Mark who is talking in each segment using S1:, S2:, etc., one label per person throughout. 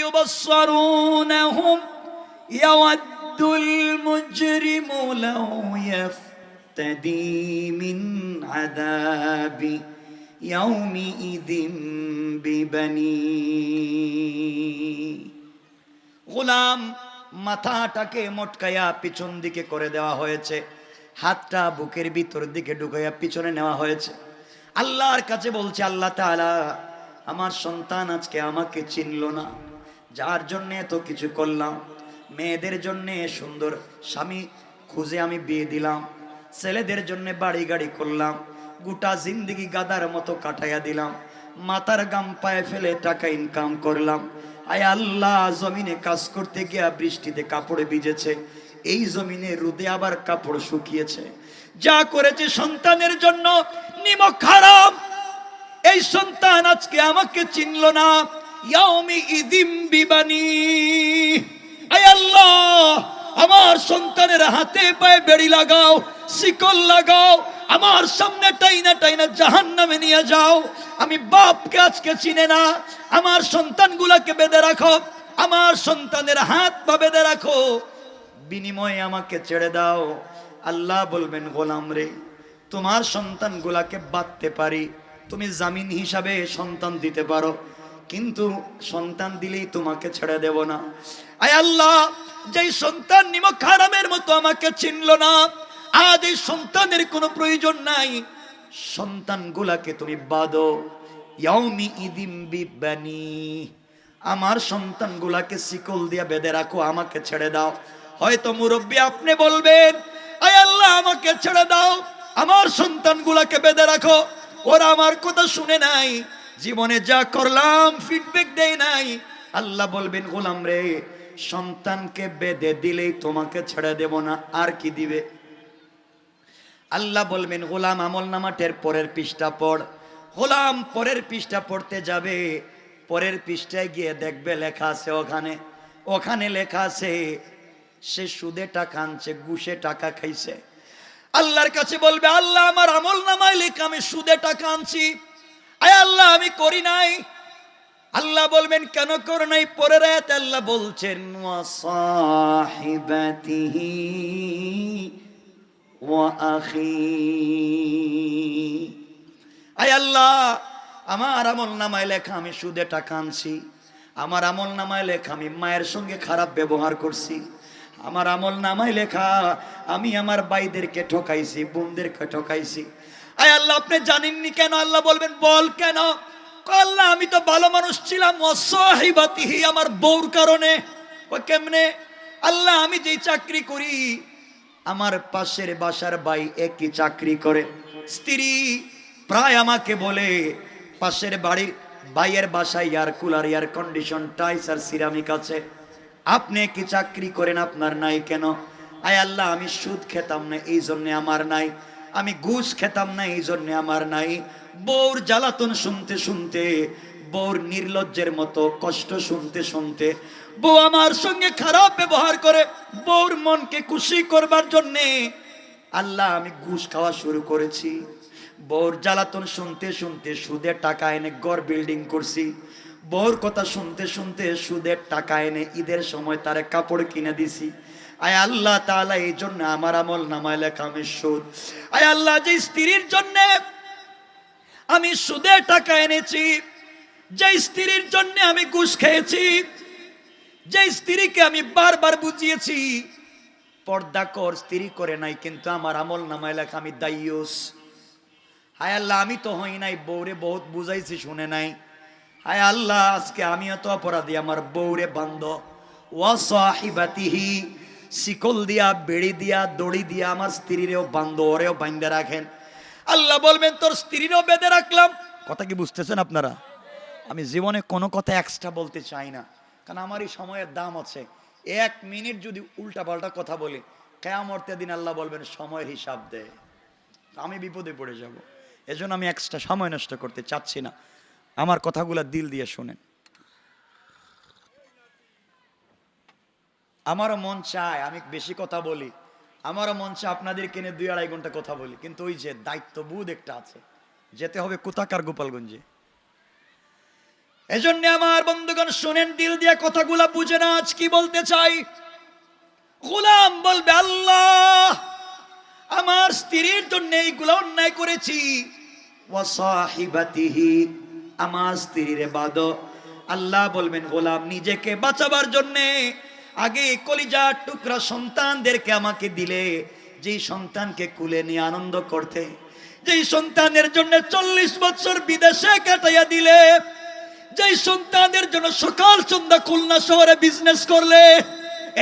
S1: ইউবাসসারুনহুম ইয়াওয়াদ্দুল মুজরিমু লাউ ইয়াফতাদি মিন আযাবি ইয়াউমিইযিন বিবানি। গোলাম মাথাটাকে মটকায়া পিছন দিকে করে দেওয়া হয়েছে, হাতটা বুকের ভিতর দিকে ঢুকাইয়া পিছনে নেওয়া হয়েছে। আল্লাহর কাছে বলছে, আল্লাহ তাআলা আমার সন্তান আজকে আমাকে চিনল না, যার জন্য এত কিছু করলাম, মেয়েদের জন্য সুন্দর স্বামী খুঁজে আমি বিয়ে দিলাম, ছেলেদের জন্য বাড়ি গাড়ি করলাম, গোটা জিন্দেগি গাদার মতো কাটাইয়া দিলাম, মাথার গাম পায়ে ফেলে টাকা ইনকাম করলাম। আয় আল্লাহ, জমিনে কাজ করতে গিয়া বৃষ্টিতে কাপড়ে ভিজেছে, এই জমিনে রোদে আবার কাপড় শুকিয়েছে, যা করেছে সন্তানের জন্য নিমক হারাম। এই সন্তান আজকে আমাকে চিনল না, ইয়াউমি ইদিম বিবানি। আয় আল্লাহ, আমার সন্তানের হাতে পায়ে বেড়ি লাগাও, শিকল লাগাও, আমার সামনে টাইনা টাইনা জাহান্নামে নিয়ে যাও। আমি বাপকে আজকে চিনে না, আমার সন্তানগুলাকে বেঁধে রাখো, আমার সন্তানের হাত পা বেঁধে রাখো, বিনিময়ে আমাকে ছেড়ে দাও। আল্লাহ বলবেন, গোলাম রে, তোমার সন্তানগুলাকে বাঁধতে পারি, তুমি জামিন হিসাবে সন্তান দিতে পারো, কিন্তু সন্তান দিলেই তোমাকে ছেড়ে দেব না। আয় আল্লাহ, যেই সন্তান নিমক হারামের মতো আমাকে চিনল না, আজ এই সন্তানের কোনো প্রয়োজন নাই, সন্তানগুলাকে তুমি বাঁধো। ইয়াউমি ইদিম বিবানি, আমার সন্তানগুলাকে শিকল দিয়ে বেঁধে রাখো, আমাকে ছেড়ে দাও। হয়তো মুরব্বী আপনি বলবেন, আয় আল্লাহ আমাকে ছেড়ে দাও, আমার সন্তানগুলাকে বেঁধে রাখো, ওরা আমার কথা শুনে নাই, জীবনে যা করলাম ফিডব্যাক দেয় নাই। আল্লাহ বলবেন, গোলাম রে, সন্তানকে বেঁধে দিলেই তোমাকে ছেড়ে দেব না, আর কি দিবে? আল্লাহ বলবেন, গোলাম আমল নামাটের পরের পৃষ্ঠা পড়। গোলাম পরের পৃষ্ঠা পড়তে যাবে, পরের পৃষ্ঠায় গিয়ে দেখবে লেখা আছে, ওখানে লেখা আছে সে সুদে টাকা আনছে, ঘুষে টাকা খাইছে। আল্লাহর কাছে বলবে, আল্লাহ আমার আমল নামায় লেখা আমি সুদে টাকা আনছি, আয় আল্লাহ আমি করি নাই। আল্লাহ বলবেন, কেন করো নাই? পরের আয়াতে আল্লাহ বলছেন, ওয়া সাহিবাতিহি ওয়া আখি। আয় আল্লাহ, আমার আমল নামায় লেখা আমি সুদে টাকা আনছি, আমার আমল নামায় লেখা আমি মায়ের সঙ্গে খারাপ ব্যবহার করছি, আমার আমল নামায় লেখা আমি আমার ভাইদেরকে ঠকাইছি, বোনদেরকে ঠকাইছি। আয় আল্লাহ, আপনি জানেননি কেন? আল্লাহ বলবেন, বল কেন? আল্লাহ আমি তো ভালো মানুষ ছিলাম, ওয়াসাহিবাতিহি, আমার বউর কারণে। ও কেমনে? আল্লাহ আমি যেই চাকরি করি, আমার পাশের বাসার ভাই একই চাকরি করে, স্ত্রী প্রায় আমাকে বলে, পাশের বাড়ির ভাইয়ের বাসায় air cooler, air condition, tiles আর সিরামিক আছে, আপনি কি চাকরি করেন, আপনার নাই কেন? আয় আল্লাহ, আমি সুদ খেতাম না এই জন্য আমার নাই, আমি ঘুষ খেতাম না এই জন্য আমার নাই। বউর জ্বালাতন শুনতে শুনতে, বউর নির্লজ্জের মতো কষ্ট শুনতে শুনতে, বউ আমার সঙ্গে খারাপ ব্যবহার করে, বউর মনকে খুশি করবার জন্যে আল্লাহ আমি ঘুষ খাওয়া শুরু করেছি। বউর জ্বালাতন শুনতে শুনতে সুদের টাকা এনে ঘর বিল্ডিং করছি, বউর কথা শুনতে শুনতে সুদের টাকা এনে ঈদের সময় তারে কাপড় কিনে দিছি। আয় আল্লাহ তাআলা, এই জন্য আমার আমল নামায় লেখা আমি সুদ। আয় আল্লাহ, যে স্ত্রীর জন্য আমি সুদে টাকা এনেছি, যে স্ত্রীর জন্য আমি ঘুষ খেয়েছি, যে স্ত্রীকে আমি বারবার বুঝিয়েছি পর্দা কর, স্ত্রী করে নাই, কিন্তু আমার আমল নামায় লেখা আমি দাইয়ুস। হায় আল্লাহ, আমি তো হই নাই, বউরে বহুত বুঝাইছি শুনে নাই। হায় আল্লাহ, আজকে আমিও তো অপরাধী, আমার বউরে বান্ধ। ওয়া সাহিবাতিহি, শিকল দিয়া, বেড়ি দিয়া, দড়ি দিয়া আমার স্ত্রীরেও বান্ধ, ওরেও বান্ধে রাখেন। আল্লাহ বলবেন, তোর স্ত্রীরও বেঁধে রাখলাম। কথা কি বুঝতেছেন আপনারা? আমি জীবনে কোনো কথা এক্সট্রা বলতে চাই না, কারণ আমার এই সময়ের দাম আছে। 1 মিনিট যদি উল্টা পাল্টা কথা বলি, কিয়ামতের দিন আল্লাহ বলবেন সময়ের হিসাব দে, আমি বিপদে পড়ে যাব। এজন্য আমি এক্সট্রা সময় নষ্ট করতে চাচ্ছি না, আমার কথাগুলো দিল দিয়ে শুনেন। আমারও মন চায় আমি বেশি কথা বলি, আমারও মন চায় আপনাদেরকে নিয়ে 2-2.5 ঘন্টা কথা বলি, কিন্তু ওই যে দায়িত্ববোধ একটা আছে, যেতে হবে কোথাকার, গোপালগঞ্জে। এজন্য আমার বন্ধুগণ শুনেন, দিল দিয়ে কথাগুলা বুঝে না। আজ কি বলতে চাই, গোলাম বলবে আল্লাহ আমার স্ত্রীর জন্য এইগুলো অন্যায় করেছি, ওয়া সাহিবাতিহি আমার স্ত্রীর বাদ। আল্লাহ বলবেন গোলাম নিজেকে বাঁচাবার জন্য আগে কলিজার টুকরা সন্তানদেরকে আমাকে দিলে, যেই সন্তানকে কুলে নিয়ে আনন্দ করতে, যেই সন্তানের জন্য 40 বছর বিদেশে কাটাইয়া দিলে, যেই সন্তানের জন্য সকাল সন্ধ্যা খুলনা শহরে বিজনেস করলে,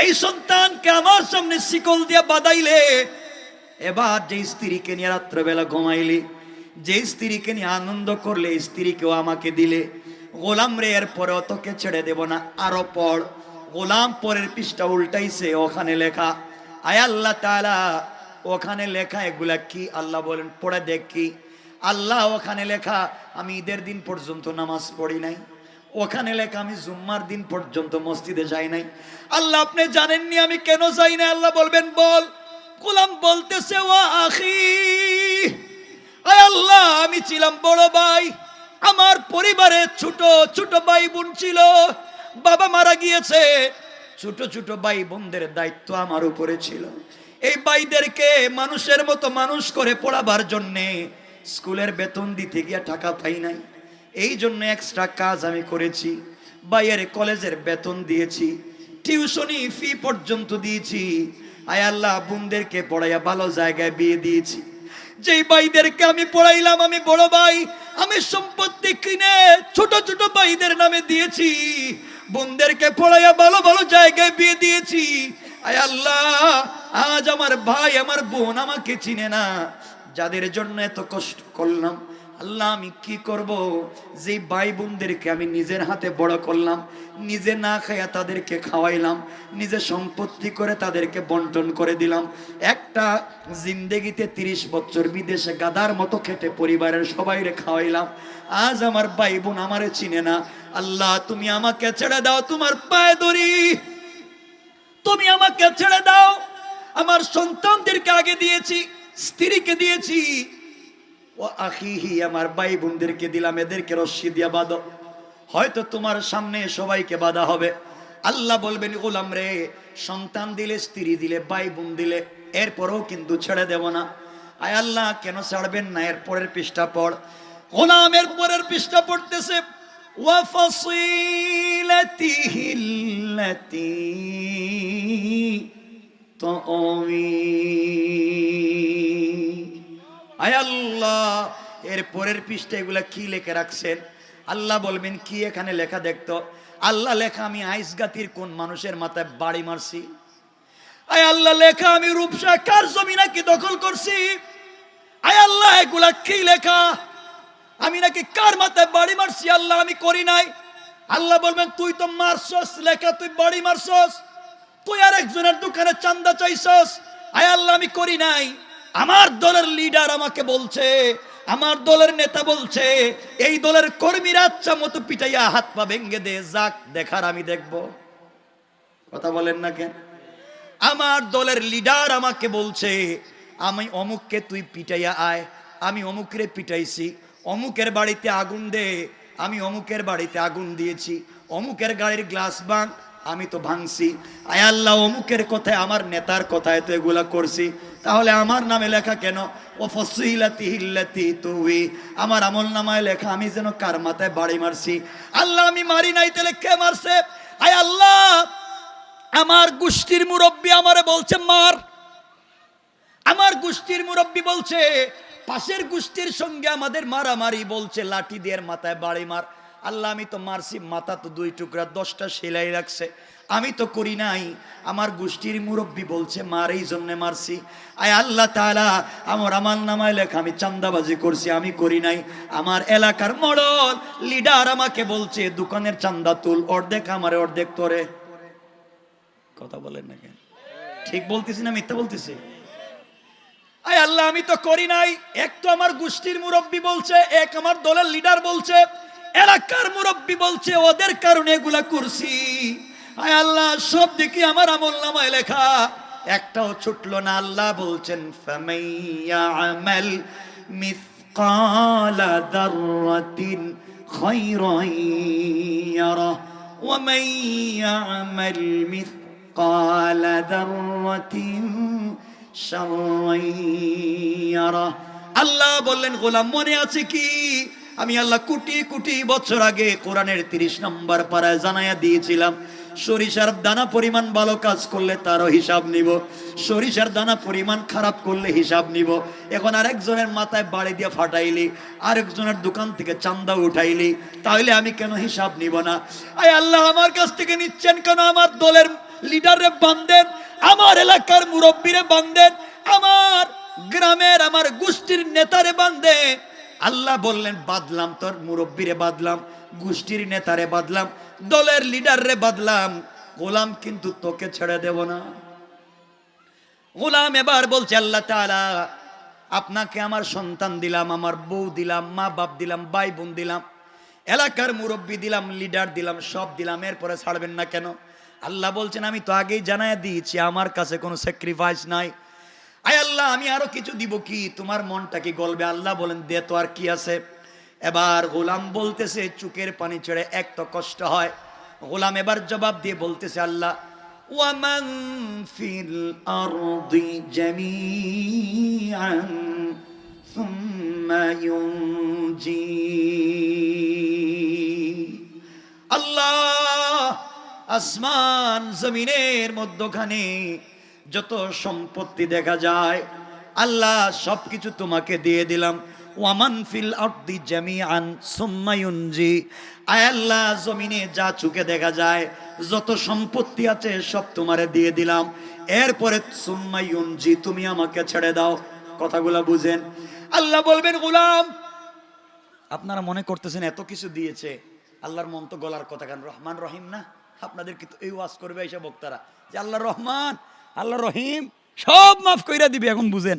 S1: এই সন্তানকে আমার সামনে শিকল দিয়ে বাঁধাইলে, এবার যে স্ত্রীকে নিয়ে রাত্রবেলা ঘুমাইলি, যে স্ত্রীকে নিয়ে আনন্দ করলে, স্ত্রীকেও আমাকে দিলে, গোলাম রে এরপরে তোকে ছেড়ে দেব না। আরো পড়, গোলাম পরের পৃষ্ঠা উল্টাইছে, ওখানে লেখা, আয় আল্লাহ তাআলা ওখানে লেখা এগুলা কি? আল্লাহ বলেন পড়ে দেখ কি। আল্লাহ ওখানে লেখা আমি ঈদের দিন পর্যন্ত নামাজ পড়ি নাই, ওখানে লেখা আমি জুম্মার দিন পর্যন্ত মসজিদে যাই নাই। আল্লাহ আপনি জানেননি আমি কেন যাই না? আল্লাহ বলবেন বল। গোলাম বলতেছে ও আখি, আয় আল্লাহ আমি ছিলাম বড় ভাই, আমার পরিবারে ছোট ছোট ভাই বোন ছিল, বাবা মারা গিয়েছে, ছোট ছোট ভাই বোনদের দায়িত্ব আমার উপরে ছিল। এই ভাইদেরকে মানুষের মতো মানুষ করে পড়াবার জন্যে স্কুলের বেতন দিতে গিয়ে টাকা পাই নাই, এই জন্য এক্সট্রা কাজ আমি করেছি, ভাইয়ের কলেজের বেতন দিয়েছি, টিউশনি ফি পর্যন্ত দিয়েছি। আয় আল্লাহ বোনদেরকে পড়াইয়া ভালো জায়গায় বিয়ে দিয়েছি। যেই ভাইদেরকে আমি পড়াইলাম, আমি বড় ভাই, আমি সম্পত্তি কিনে ছোট ছোট ভাইদের নামে দিয়েছি, বোনদেরকে পড়াইয়া ভালো ভালো জায়গায় বিয়ে দিয়েছি। আয় আল্লাহ আজ আমার ভাই আমার বোন আমাকে চিনে না, যাদের জন্য এত কষ্ট করলাম, আল্লাহ আমি কি করব? যে ভাই বোনদেরকে আমি নিজের হাতে বড় করলাম, নিজে না খাইয়া তাদেরকে খাওয়াইলাম, নিজে সম্পত্তি করে তাদেরকে বন্টন করে দিলাম, একটা জিন্দেগিতে 30 বছর বিদেশে গাদার মতো খেটে পরিবারের সবাইরে খাওয়াইলাম, আজ আমার ভাই বোন আমারে চিনে না। আল্লাহ তুমি আমাকে ছেড়ে দাও, তোমার পায়ে ধরি, তুমি আমাকে ছেড়ে দাও। আমার সন্তানদেরকে আগে দিয়েছি, স্ত্রীকে দিয়েছি, ও আখিহি আমার ভাই বোনদেরকে দিলাম, এদেরকে রশ্মি দিয়া বাঁধো, হয়তো তোমার সামনে সবাইকে বাঁধা হবে। আল্লাহ বলবেন গোলাম রে সন্তান দিলে, স্ত্রী দিলে, ভাই বোন দিলে, এরপরেও কিন্তু ছেড়ে দেব না। আয় আল্লাহ কেন ছাড়বেন না? এর পরের পৃষ্ঠা পড়। গোলামের পরের পৃষ্ঠা পড়তেছে ওয়া ফাসিলাতিহিল্লাতী তুমি। আয় আল্লাহ এর পরের পৃষ্ঠা এগুলা কি লেখা রাখছেন? আল্লাহ বলবেন কি এখানে লেখা দেখতো? আল্লাহ লেখা আমি আইসগাতির কোন মানুষের মাথায় বাড়ি মারছি। আয় আল্লাহ লেখা আমি রূপসা কার জমি নাকি দখল করছি। আয় আল্লাহ এগুলা কি লেখা? আমি নাকি কার মাথায় বাড়ি মারছি? আল্লাহ আমি করি নাই। আল্লাহ বলবেন তুই তো মারছস লেখা, তুই বাড়ি মারছস, তুই আর একজনের দোকানে চান্দা চাইছস। আয় আল্লাহ আমি করি নাই। আমার দলের লিডার আমাকে বলছে, আমার দলের নেতা বলছে, এই দলের কর্মীরা আচ্ছা মতো পিটাইয়া হাত পা ভেঙ্গে দে, যাক দেখার আমি দেখব। কথা বলেন না কেন? আমার দলের লিডার আমাকে বলছে আমি অমুককে তুই পিটাইয়া আয়, আমি অমুকরে পিটাইছি, অমুকের বাড়িতে আগুন দে, আমি অমুকের বাড়িতে আগুন দিয়েছি, অমুকের গাড়ির গ্লাস ভাঙ, আমি তো ভাঙছি। আয় আল্লাহ অমুকের কথায় আমার নেতার কথায় তো এগুলা করছি, তাহলে আমার নামে লেখা কেন? ও ফাসিলাতিহিল্লাতী তুই, আমার আমল নামায় লেখা আমি যেন কার মাথায় বাড়ি মারছি। আল্লাহ আমি মারি নাই, তাহলে কে মারছে? আয় আল্লাহ আমার গোষ্ঠীর মুরব্বী আমারে বলছে মার, আমার গোষ্ঠীর মুরব্বী বলছে পাশের গোষ্ঠীর সঙ্গে আমাদের মারামারি, বলছে লাঠি দিয়ে মাথায় বাড়ি মার। আল্লাহ আমি তো মারছি, মাথা তো 2 টুকরা, 10টা সেলাই রাখছে, আমি তো করি নাই, আমার গোষ্ঠীর মুরব্বী বলছে মার, এই জন্য মারছি। আয় আল্লাহ তাআলা আমার আমল নামায় লেখা আমি চান্দাবাজি করছি, আমি করি নাই। আমার এলাকার মডল লিডার আমাকে বলছে দোকানের চান্দা তুল, অর্ধেক আমারে অর্ধেক তোরে। কথা বলেন না কেন? ঠিক বলতেছি না মিথ্যা বলতেছি? আয় আল্লাহ আমি তো করি নাই। এক তো আমার গোষ্ঠীর মুরব্বী বলছে, এক আমার দলের লিডার বলছে, এলাকার মুরব্বী বলছে, ওদের কারণে এগুলা করছি। আয় আল্লাহ সব দেখি আমার আমল নামায় লেখা, একটাও ছুটলো না। আল্লাহ বলছেন ফামাইয়ামাল মিসকালা যাররাতিন خيرا يره ومن يعمل مثقال ذرة شرا يره আল্লাহ বললেন গোলাম মনে আছে কি আমি আল্লাহ কোটি কোটি বছর আগে কোরআনের 30 নম্বর পারায় জানায়া দিয়েছিলাম সরিষার দানা পরিমাণ ভালো কাজ করলে তারও হিসাব নিব, সরিষার দানা পরিমাণ খারাপ করলে হিসাব নিব। এখন আরেকজনের মাথায় বাড়ি দিয়ে ফাটাইলি, আরেকজনের দোকান থেকে চান্দা উঠাইলি, তাহলে আমি কেন হিসাব নিব না? আয় আল্লাহ আমার কাছ থেকে নিচ্ছেন কেন? আমার দলের লিডারে বাঁধেন, আমার এলাকার মুরব্বীরে বাঁধেন, আমার গ্রামের আমার গোষ্ঠীর নেতারে বাঁধেন। আল্লাহ বললেন বাদলাম, তোর মুরব্বীরে বাদলাম, গোষ্ঠীর নেতারে বাদলাম, দলের লিডারে বাদলাম, গোলাম কিন্তু তোকে ছেড়ে দেব না। গোলাম এবার বলছে আল্লাহ তাআলা আপনাকে আমার সন্তান দিলাম, আমার বউ দিলাম, মা বাপ দিলাম, ভাই বোন দিলাম, এলাকার মুরব্বী দিলাম, লিডার দিলাম, সব দিলাম, এরপরে ছাড়বেন না কেন? আল্লাহ বলছেন আমি তো আগেই জানায়া দিয়েছি আমার কাছে কোনো স্যাক্রিফাইস নাই। আয় আল্লাহ আমি আরো কিছু দিব কি? তোমার মনটা কি গলবে? আল্লাহ বলেন দে তো, আর কি আছে? এবার গোলাম বলতেছে চুকের পানি ছেড়ে এক তো কষ্ট হয়। গোলাম এবার জবাব দিয়ে বলতেছে আল্লাহ ওয়ামান ফিল আরদি জামিআন সুম্মা ইউনজি। আল্লাহ আসমান জমিনের মধ্যখানে যত সম্পত্তি দেখা যায় আল্লাহ সবকিছু তোমাকে দিয়ে দিলাম। ওয়ামান ফিল আরদি জামিআন সুম্মা ইউনজি। আয় আল্লাহ জমিনে যা চোখে দেখা যায় যত সম্পত্তি আছে সব তোমারে দিয়ে দিলাম, এরপরে সুম্মা ইউনজি তুমি আমাকে ছেড়ে দাও। কথাগুলো বুঝেন। আল্লাহ বলবেন গোলাম আপনারা মনে করতেছেন এত কিছু দিয়েছে, আল্লাহর মন তো গলার কথা, কারণ রহমান রহিম না? আপনাদের কি এই ওয়াজ করবে এইসব বক্তারা যে আল্লাহ রহমান আল্লাহ রহিম সব মাফ কইরা দিবে? এখন বুঝেন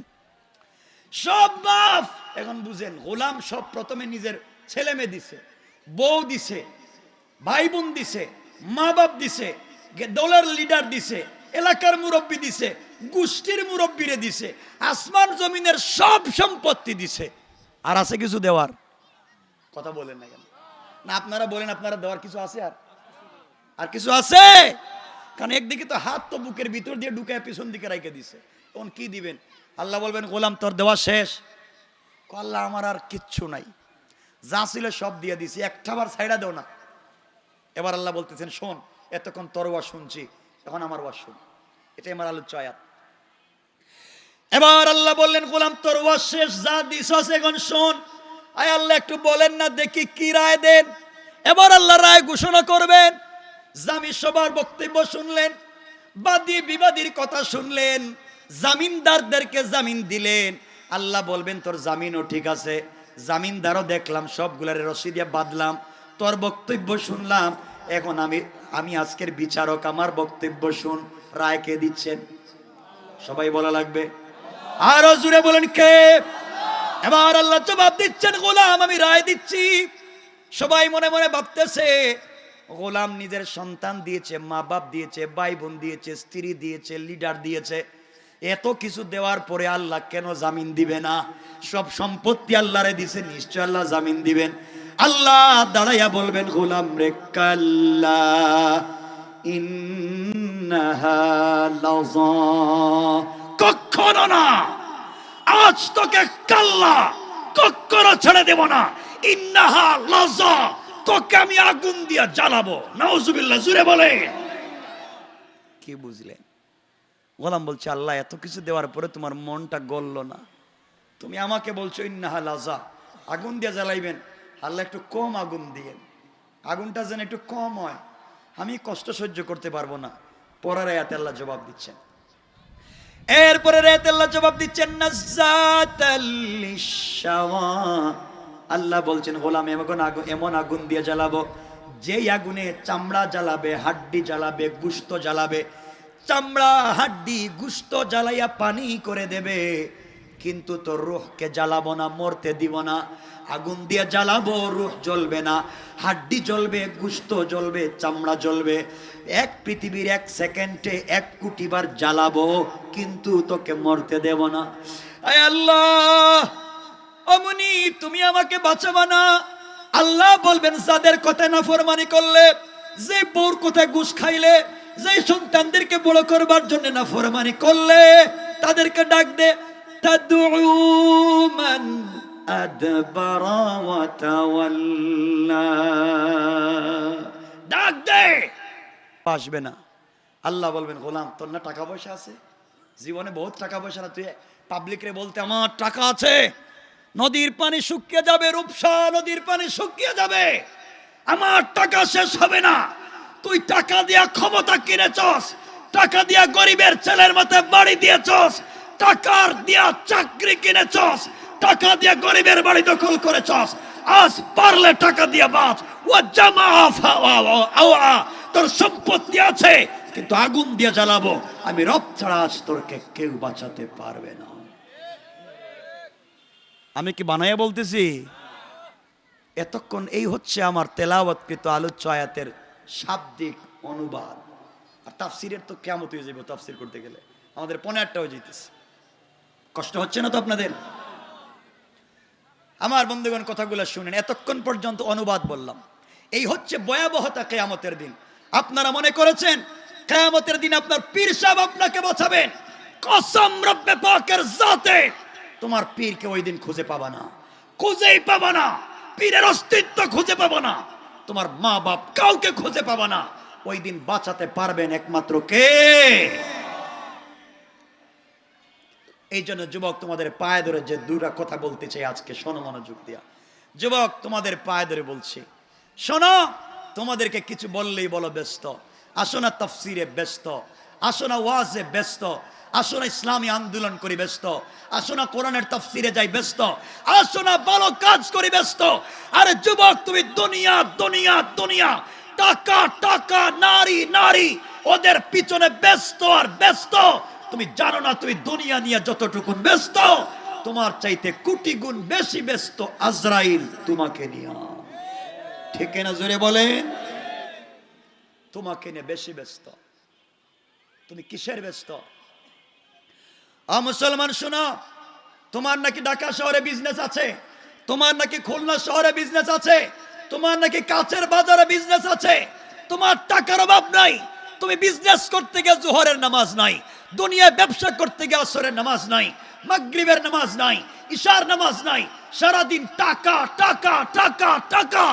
S1: সব মাফ। এখন বুঝেন গোলাম সব প্রথমে নিজের ছেলে মেয়ে দিছে, বউ দিছে, ভাই বোন দিছে, মা বাপ দিছে, দলের লিডার দিছে, এলাকার মুরব্বী দিছে, গোষ্ঠীর মুরব্বীরে দিছে, আসমান জমিনের সব সম্পত্তি দিছে। আর আছে কিছু দেওয়ার? কথা বলেন না কেন? না আপনারা বলেন আপনারা দেওয়ার কিছু আছে? আর কিছু আছে? কারণ একদিকে তো হাত তো বুকের ভিতর দিয়ে ঢুকায় পিছন দিকে রাইকে দিছে, তখন কি দিবেন? আল্লাহ বলবেন গোলাম তোর দেওয়া শেষ। আল্লাহ আমার আর কিচ্ছু নাই, যা ছিল সব দিয়ে দিছি, একটা বার ছাইড়া দেও না। এবার আল্লাহ বলতেছেন শোন, এতক্ষণ তোর ওয়াজ শুনছি, এখন আমার ওয়াজ শুন। এটাই আমার আলোচ্য আয়াত। এবার আল্লাহ বললেন গোলাম তোর ওয়াজ শেষ, যা দিছস এখন শোন। আয় আল্লাহ একটু বলেন না দেখি কি রায় দেন। এবার আল্লাহ রায় ঘোষণা করবেন। জামি সবার বক্তব্য শুনলেন, বাদী বিবাদীর কথা শুনলেন, জামিনদারদেরকে জামিন দিলেন। আল্লাহ বলবেন তোর জামিনও ঠিক আছে, জামিনদারও দেখলাম, সবগুলারে রশি দিয়ে বাঁধলাম, তোর বক্তব্য শুনলাম, এখন আমি আজকের বিচারক, আমার বক্তব্য শুন। রায় কে দিচ্ছেন? সবাই বলা লাগবে, আরো জুড়ে বলেন কে? এবার আল্লাহ জবাব দিচ্ছেন গোলাম আমি রায় দিচ্ছি। সবাই মনে মনে ভাবতেছে গোলাম নিজের সন্তান দিয়েছে, মা বাপ দিয়েছে, ভাই বোন দিয়েছে, স্ত্রী দিয়েছে, লিডার দিয়েছে, এত কিছু দেওয়ার পরে আল্লাহ কেন জামিন দিবে না? সব সম্পত্তি আল্লাহরে দিছে, নিশ্চয় আল্লাহ জামিন দিবেন। আল্লাহ দাঁড়াইয়া বলবেন গোলাম রে কাল্লা ইন্নাহা লাযা, কখনো না, আজ তোকে কাল্লা কখনো ছেড়ে দেব না। ইন্নাহা লাযা, তোকে আমি আগুন দিয়া জ্বালাবো। নাউজুবিল্লাহ, জুড়ে বলে। কি বুঝলেন? গোলাম বলছে আল্লাহ এত কিছু দেওয়ার পরে তোমার মনটা গলল না, তুমি আমাকে বলছো ইন্নাহা লাযা, আগুন দিয়ে জ্বালাইবেন। আল্লাহ একটু কম আগুন দিয়ে, আগুনটা যেন একটু কম হয়, আমি কষ্ট সহ্য করতে পারবো না। পরের আয়াতে আল্লাহ জবাব দিচ্ছেন, এরপরে আয়াতে আল্লাহ জবাব দিচ্ছেন নাযাতাল লিশাওয়া। আল্লাহ বলছেন গোলাম এমন আগুন দিয়ে জ্বালাবো, যেই আগুনে চামড়া জ্বালাবে, হাড্ডি জ্বালাবে, গুস্ত জ্বালাবে, চামড়া হাড্ডি গুস্ত জ্বালাইয়া পানি করে দেবে, কিন্তু তোর রূহকে জ্বালাবো না, মরতে দিব না। আগুন দিয়ে জ্বালাবো, রূহ জ্বলবে না, হাড্ডি জ্বলবে, গুস্ত জ্বলবে, চামড়া জ্বলবে। এক পৃথিবীর 1 সেকেন্ডে 1 কোটি বার জ্বালাবো, কিন্তু তোকে মরতে দেব না। আয় আল্লাহ অমনি তুমি আমাকে বাঁচাবা না, আল্লাহ বলবেন যাদের কথায় নাফরমানি করলে, যে বউর কথায় ঘুষ খাইলে, যে সন্তানদেরকে বড় করবার জন্য নাফরমানি করলে, তাদেরকে ডাক দে, তাদউ মান আদবারা ওয়া তাওয়াল্লা, ডাক দে, আসবে না। আল্লাহ বলবেন গোলাম তোর না টাকা পয়সা আছে, জীবনে বহুত টাকা পয়সা না, তুই পাবলিকরে বলতে আমার টাকা আছে, নদীর পানি শুকিয়ে যাবে, রূপসা নদীর পানি শুকিয়ে যাবে, আমার টাকা শেষ হবে না। তুই টাকা দিয়া ক্ষমতা কিনেছস, টাকা দিয়া গরিবের ছেলের মাথায় বাড়ি দিয়েছস, টাকার দিয়া চাকরি কিনেছস, টাকা দিয়া গরিবের বাড়ি দখল করেছস। আজ পারলে টাকা দিয়া বাঁচ। ও জামা তোর সম্পত্তি আছে কিন্তু আগুন দিয়ে জ্বালাবো, আমি রব ছাড়া আজ তোরকে কেউ বাঁচাতে পারবে না। আমি কি বানাইয়া বলতেছি? এতক্ষণ এই হচ্ছে আমার তেলাওয়াতকৃত আলোচ্য আয়াতের শাব্দিক অনুবাদ। আর তাফসিরের তো কিয়ামত হয়ে যাবে, তাফসির করতে গেলে আমাদের 15টা হয়ে যাইতেছে। কষ্ট হচ্ছে না তো আপনাদের? আমার বন্ধুগণ কথাগুলো শুনেন, এতক্ষণ পর্যন্ত অনুবাদ বললাম। এই হচ্ছে ভয়াবহতা কিয়ামতের দিন। আপনারা মনে করেছেন কিয়ামতের দিন আপনার পীর সাহেব আপনাকে বাঁচাবেন? কসম রব্বে পাকের জাতে, তোমার পীরকে ওই দিন খুঁজে পাবা না, খুঁজেই পাবা না। পীরের অস্তিত্ব খুঁজে পাবা না, তোমার মা বাপ কাউকে খুঁজে পাবা না। ওই দিন বাঁচাতে পারবেন একমাত্র কে? এই জন্য যুবক তোমাদের পায়ে ধরে যে দুটা কথা বলতে চাই আজকে, শোনো মনোযোগ দিয়া। যুবক তোমাদের পায়ে ধরে বলছি, শোনো, তোমাদেরকে কিছু বললেই বলো ব্যস্ত, আসো না তাফসিরে ব্যস্ত, আসো না ওয়াজে ব্যস্ত, আসো না ইসলামী আন্দোলন করি ব্যস্ত, আসো না কোরআনের তাফসিরে যাই ব্যস্ত, আসো না ভালো কাজ করি ব্যস্ত। আরে যুবক তুমি দুনিয়া দুনিয়া দুনিয়া, টাকা টাকা, নারী নারী, ওদের পিছনে ব্যস্ত আর ব্যস্ত। তুমি জানো না তুমি দুনিয়া নিয়ে যতটুকু ব্যস্ত, তোমার চাইতে কোটি গুণ বেশি ব্যস্ত আজরাইল তোমাকে নিয়ে। ঠিক না? জোরে বলেন। তোমাকে নিয়ে বেশি ব্যস্ত। তুমি কিসের ব্যস্ত? মুসলমান শোনো, তোমার নাকি ঢাকা শহরে বিজনেস আছে, তোমার নাকি খুলনা শহরে বিজনেস আছে, তোমার নাকি কাছের বাজারে বিজনেস আছে, তোমার টাকার অভাব নাই, তুমি বিজনেস করতে গিয়ে জোহরের নামাজ নাই, দুনিয়ায় ব্যবসা করতে গিয়ে আসরের নামাজ নাই, মাগরিবের নামাজ নাই, ইশার নামাজ নাই, সারাদিন টাকা টাকা টাকা টাকা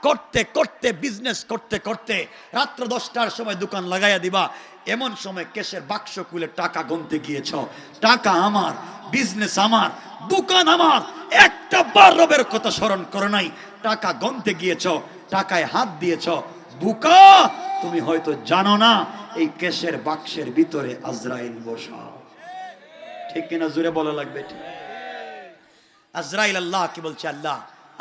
S1: করতে করতে, বিজনেস করতে করতে রাত্র 10টার সময় দোকান লাগাইয়া দিবা, এমন সময় কেশের বাক্স খুলে টাকা গুনতে গিয়েছ। টাকা আমার, বিজনেস আমার, দোকান আমার, একটা বার রবের কথা স্মরণ করো নাই। টাকা গুনতে গিয়েছ, টাকায় হাত দিয়েছ। বুকা, তুমি হয়তো জানো না এই কেশের বাক্সের ভিতরে আজরাইল বসা। ঠিক কিনা? জোরে বলা লাগবে। ঠিক। আজরাইল আল্লাহ কি বলছে? আল্লাহ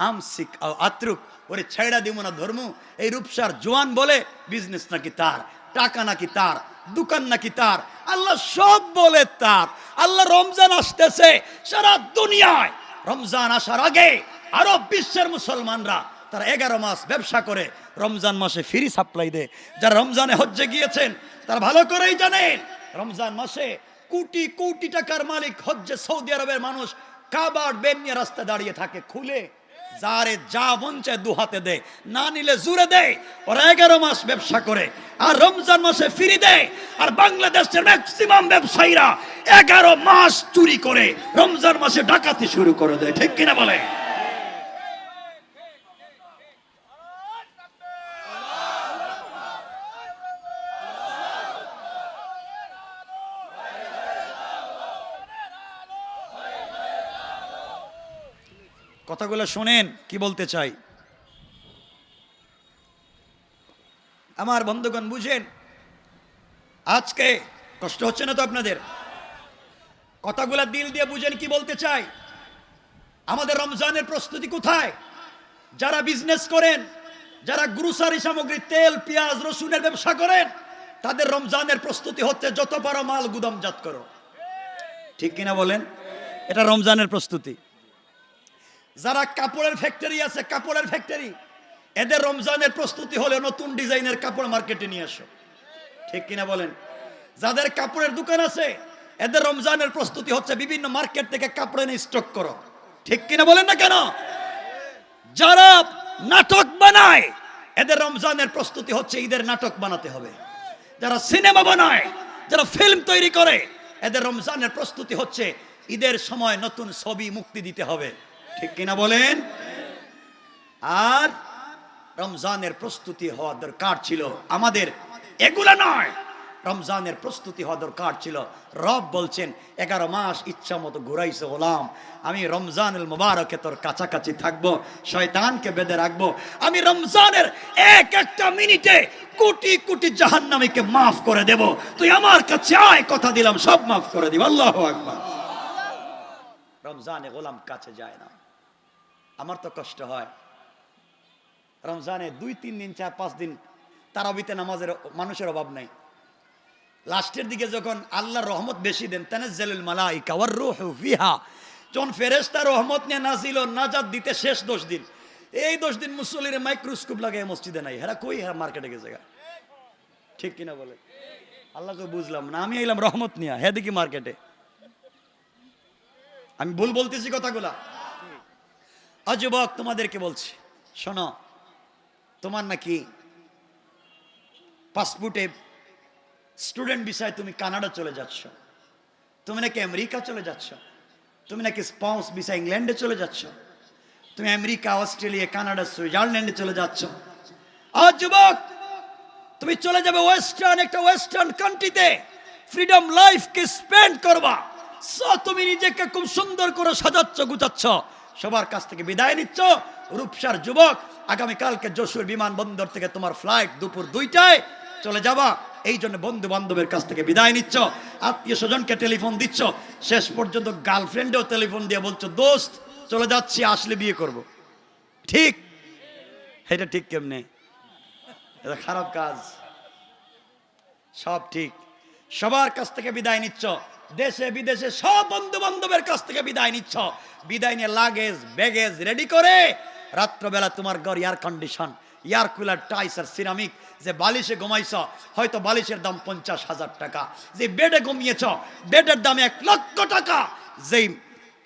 S1: আমসিক আত্রুক, ওরে ছেড়া দিব না ধর্ম। এই রূপসার জোয়ান বলে বিজনেস নাকি তার, টাকা নাকি তার, দোকান নাকি তার, আল্লাহ সব বলে তার। আল্লাহ রমজান আসতেছে, সারা দুনিয়ায় রমজান আসার আগে আরব বিশ্বের মুসলমানরা তারা 11 মাস ব্যবসা করে রমজান মাসে ফ্রি সাপ্লাই দেয়। যারা রমজানে হজ্জে গিয়েছেন তারা ভালো করেই জানেন রমজান মাসে কোটি কোটি টাকার মালিক হজ্জে সৌদি আরবের মানুষ কাবার বেন নিয়ে রাস্তা দাঁড়িয়ে থাকে, খুলে যারে যা মন চায় দু হাতে দেয়, না নিলে জুড়ে দেয়। ওরা 11 মাস ব্যবসা করে আর রমজান মাসে ফ্রি দেয়। আর বাংলাদেশের ম্যাক্সিমাম ব্যবসায়ীরা 11 মাস চুরি করে রমজান মাসে ডাকাতি শুরু করে দেয়। ঠিক কিনা বলে? কথাগুলো শোনেন কি বলতে চাই। আমার বন্ধুগণ বুঝেন, আজকে কষ্ট হচ্ছে না তো আপনাদের? কথাগুলা দিল দিয়ে বুঝেন কি বলতে চাই। আমাদের রমজানের প্রস্তুতি কোথায়? যারা বিজনেস করেন, যারা গ্রোসারি সামগ্রী, তেল পেঁয়াজ রসুনের ব্যবসা করেন, তাদের রমজানের প্রস্তুতি হচ্ছে যত পারো মাল গুদামজাত করো। ঠিক কিনা বলেন? এটা রমজানের প্রস্তুতি। যারা কাপড়ের ফ্যাক্টরি আছে, কাপড়ের ফ্যাক্টরি, এদের রমজানের প্রস্তুতি হলে নতুন ডিজাইনের কাপড় মার্কেটে নিয়ে আসো। ঠিক কিনা বলেন? যাদের কাপড়ের দোকান আছে, এদের রমজানের প্রস্তুতি হচ্ছে বিভিন্ন মার্কেট থেকে কাপড় এনে স্টক করো। ঠিক কিনা বলেন না কেন? যারা নাটক বানায়, এদের রমজানের প্রস্তুতি হচ্ছে ঈদের নাটক বানাতে হবে। যারা সিনেমা বানায়, যারা ফিল্ম তৈরি করে, এদের রমজানের প্রস্তুতি হচ্ছে ঈদের সময় নতুন ছবি মুক্তি দিতে হবে। ঠিক কিনা বলেন? আর রমজানের প্রস্তুতি হওয়া দরকার ছিল আমাদের, এগুলা নয়। রমজানের প্রস্তুতি হওয়া দরকার ছিল। রব বলছেন 11 মাস ইচ্ছা মতো ঘুরাইছে গোলাম, আমি রমজানুল মুবারকে তোর কাছাকাছি থাকবো, শয়তানকে বেঁধে রাখবো। আমি রমজানের এক একটা মিনিটে কোটি কোটি জাহান্নামীকে মাফ করে দেব। তুই আমার কাছে আয়, কথা দিলাম সব মাফ করে দিব। আল্লাহু আকবার। রমজানে গোলাম কাছে যায় না। আমার তো কষ্ট হয় রমজানে 2-3 দিন 4-5 দিন তারাবিতে নামাজের মানুষের অভাব নাই। লাস্টের দিকে যখন আল্লাহর রহমত বেশি দেন, তানাজ্জালুল মালাইকা ওয়ার রূহু ফিহা, যখন ফেরেশতা রহমত নিয়ে নাজিল ও নাজাত দিতে শেষ 10 দিন, এই 10 দিন মুসল্লির মাইক্রোস্কোপ লাগায় মসজিদে নাই। হেরা কই? হেরা মার্কেটে গেছে গা। ঠিক কিনা বলে? আল্লাহকে বুঝলাম না, আমি এলাম রহমত নিয়ে, হে দেখি মার্কেটে। আমি ভুল বলতেছি কথাগুলা? যুবক তোমাদেরকে বলছি, শোনো, তোমার নাকি পাসপোর্টে স্টুডেন্ট ভিসায় তুমি কানাডা চলে যাচ্ছ, তুমি নাকি আমেরিকা চলে যাচ্ছ, তুমি নাকি স্পাউস ভিসা ইংল্যান্ডে চলে যাচ্ছ, তুমি আমেরিকা, অস্ট্রেলিয়া, কানাডা, সুইজারল্যান্ডে চলে যাচ্ছ। আর যুবক, তুমি চলে যাবে একটা ওয়েস্টার্ন কান্ট্রিতে, ফ্রিডম লাইফকে স্পেন্ড করবা। তুমি নিজেকে খুব সুন্দর করে সাজাচ্ছ, গুছাচ্ছ, সবার কাছ থেকে বিদায় নিচ্ছ। রূপসার যুবক, আগামীকালকে যশোর বিমানবন্দর থেকে তোমার ফ্লাইট দুপুর 2টায়, চলে যাবা। এই জন্য বন্ধু বান্ধবের কাছ থেকে বিদায় নিচ্ছ, আত্মীয় স্বজনকে টেলিফোন দিচ্ছ, শেষ পর্যন্ত গার্লফ্রেন্ডেও টেলিফোন দিয়ে বলছো, দোস্ত চলে যাচ্ছি, আসলে বিয়ে করব। ঠিক? এটা ঠিক কেমনে? এটা খারাপ কাজ। সব ঠিক, সবার কাছ থেকে বিদায় নিচ্ছ, দেশে বিদেশে সব বন্ধু বান্ধবের কাছ থেকে বিদায় নিচ্ছ। বিদায় নিয়ে লাগেজ ব্যাগেজ রেডি করে রাত্রবেলা তোমার ঘর এয়ার কন্ডিশন, এয়ার কুলার, টাইস আর সিরামিক। যে বালিশে ঘুমাইছ, হয়তো বালিশের দাম 50,000 টাকা। যে বেডে ঘুমিয়েছ, বেডের দাম 1 লক্ষ টাকা। যেই